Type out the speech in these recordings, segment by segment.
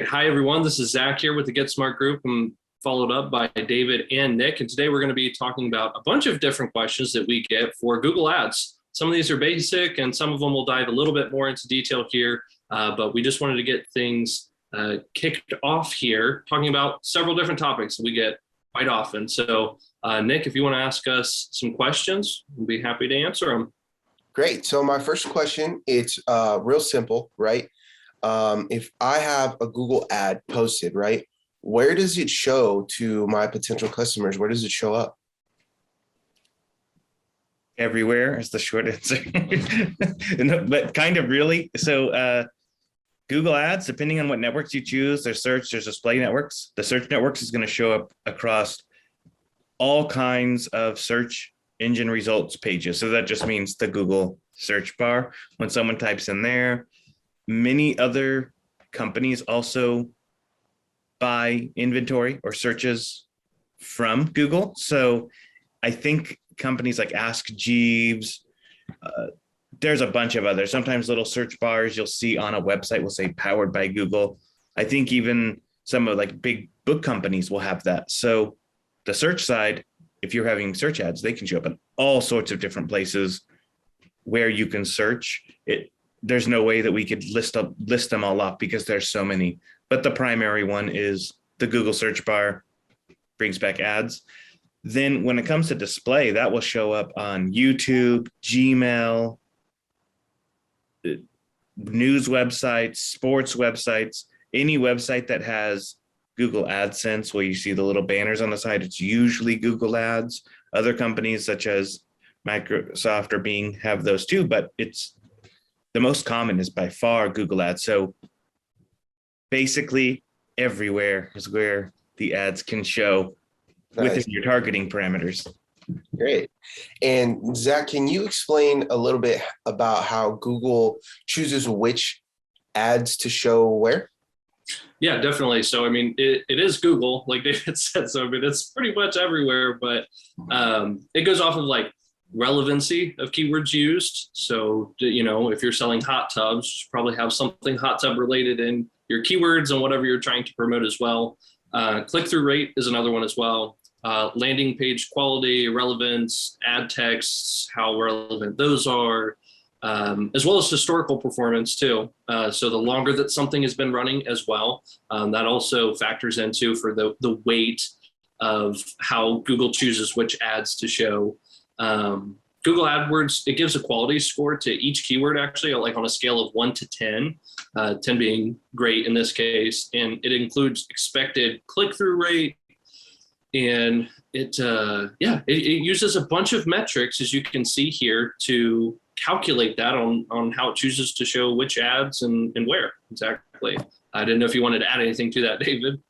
Great. Hi, everyone. This is Zach here with the Get Smart Group. I'm followed up by David and Nick. And today we're going to be talking about a bunch of different questions that we get for Google Ads. Some of these are basic and some of them will dive a little bit more into detail here. But we just wanted to get things kicked off here, talking about several different topics that we get quite often. So Nick, if you want to ask us some questions, we'll be happy to answer them. Great. So my first question, it's real simple, right? If I have a Google ad posted, right, where does it show to my potential customers? Where does it show up? Everywhere is the short answer. No, but kind of really. So Google Ads, depending on what networks you choose, there's search, there's display networks. The search networks is going to show up across all kinds of search engine results pages. So that just means the Google search bar. When someone types in there, many other companies also buy inventory or searches from Google. So I think companies like Ask Jeeves, there's a bunch of others. Sometimes little search bars you'll see on a website will say powered by Google. I think even some of like big book companies will have that. So the search side, if you're having search ads, they can show up in all sorts of different places where you can search it. There's no way that we could list them all up because there's so many, but the primary one is the Google search bar brings back ads. Then when it comes to display, that will show up on YouTube, Gmail, news websites, sports websites, any website that has Google AdSense where you see the little banners on the side, it's usually Google Ads. Other companies such as Microsoft or Bing have those too, but it's the most common is by far Google Ads. So basically everywhere is where the ads can show within your targeting parameters. Great. And Zach, can you explain a little bit about how Google chooses which ads to show where? Yeah, definitely. So, I mean, it is Google, like David said. So, I mean, it's pretty much everywhere, but it goes off of like relevancy of keywords used. So, you know, if you're selling hot tubs, you probably have something hot tub related in your keywords and whatever you're trying to promote as well. Click-through rate is another one as well. Landing page quality, relevance, ad texts, how relevant those are, as well as historical performance too. So the longer that something has been running as well, that also factors into for the weight of how Google chooses which ads to show. Google AdWords, it gives a quality score to each keyword actually, like on a scale of 1 to 10, 10 being great in this case. And it includes expected click-through rate. And it uses a bunch of metrics, as you can see here, to calculate that on how it chooses to show which ads and where exactly. I didn't know if you wanted to add anything to that, David.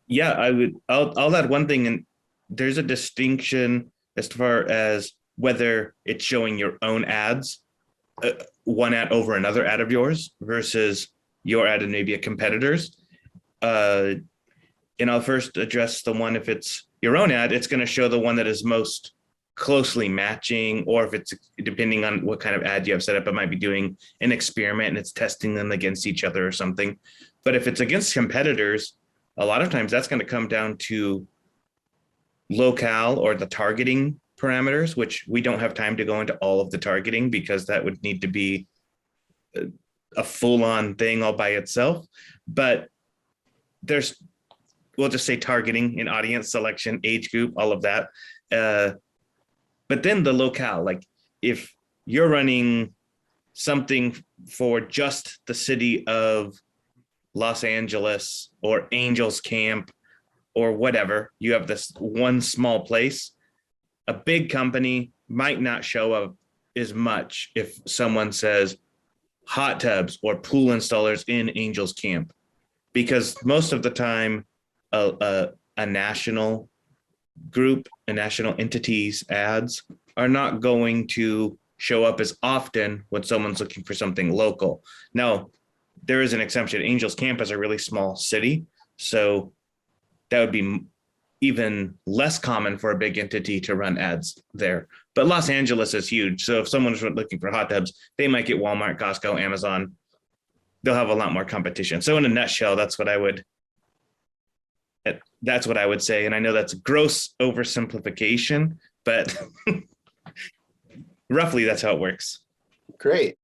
Yeah, I'll add one thing, and there's a distinction as far as whether it's showing your own ads, one ad over another ad of yours versus your ad and maybe a competitor's. And I'll first address the one, if it's your own ad, it's going to show the one that is most closely matching, or if it's depending on what kind of ad you have set up, it might be doing an experiment and it's testing them against each other or something. But if it's against competitors, a lot of times that's going to come down to locale or the targeting parameters, which we don't have time to go into all of the targeting because that would need to be a full-on thing all by itself. But we'll just say targeting and audience selection, age group, all of that. But then the locale, like if you're running something for just the city of Los Angeles or Angels Camp or whatever, you have this one small place, a big company might not show up as much if someone says hot tubs or pool installers in Angels Camp, because most of the time, a national group, a national entity's ads are not going to show up as often when someone's looking for something local. Now, there is an exception. Angels Camp is a really small city, so that would be even less common for a big entity to run ads there. But Los Angeles is huge, so if someone's looking for hot tubs, they might get Walmart, Costco, Amazon. they'll have a lot more competition. So in a nutshell, that's what I would say. And I know that's a gross oversimplification, but roughly that's how it works. Great.